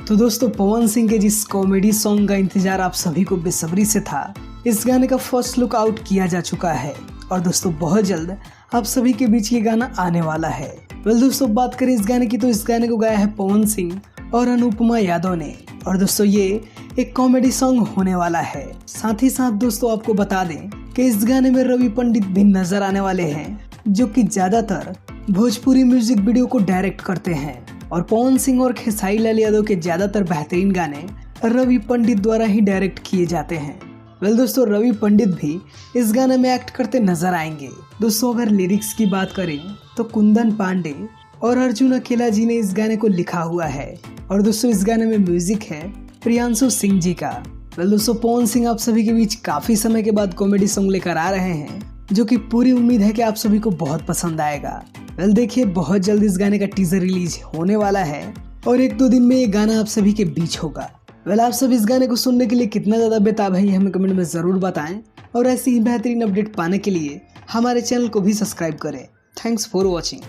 तो दोस्तों पवन सिंह के जिस कॉमेडी सॉन्ग का इंतजार आप सभी को बेसब्री से था, इस गाने का फर्स्ट लुक आउट किया जा चुका है और दोस्तों बहुत जल्द आप सभी के बीच ये गाना आने वाला है। दोस्तों बात करें इस गाने की तो इस गाने को गाया है पवन सिंह और अनुपमा यादव ने और दोस्तों ये एक कॉमेडी सॉन्ग होने वाला है। साथ ही साथ दोस्तों आपको बता दें कि इस गाने में रवि पंडित भी नजर आने वाले हैं, जो कि ज्यादातर भोजपुरी म्यूजिक वीडियो को डायरेक्ट करते हैं और पवन सिंह और खेसारी लाल यादव के ज्यादातर बेहतरीन गाने रवि पंडित द्वारा ही डायरेक्ट किए जाते हैं। दोस्तों रवि पंडित भी इस गाने में एक्ट करते नजर आएंगे। दोस्तों अगर लिरिक्स की बात करें तो कुंदन पांडे और अर्जुन अकेला जी ने इस गाने को लिखा हुआ है और दोस्तों इस गाने में म्यूजिक है प्रियांशु सिंह जी का। दोस्तों पवन सिंह आप सभी के बीच काफी समय के बाद कॉमेडी सॉन्ग लेकर आ रहे हैं, जो कि पूरी उम्मीद है कि आप सभी को बहुत पसंद आएगा। देखिए बहुत जल्द इस गाने का टीजर रिलीज होने वाला है और 1-2 दिन में ये गाना आप सभी के बीच होगा। आप सब इस गाने को सुनने के लिए कितना ज्यादा बेताब है ये हमें कमेंट में जरूर बताएं और ऐसी ही बेहतरीन अपडेट पाने के लिए हमारे चैनल को भी सब्सक्राइब करें। Thanks for watching.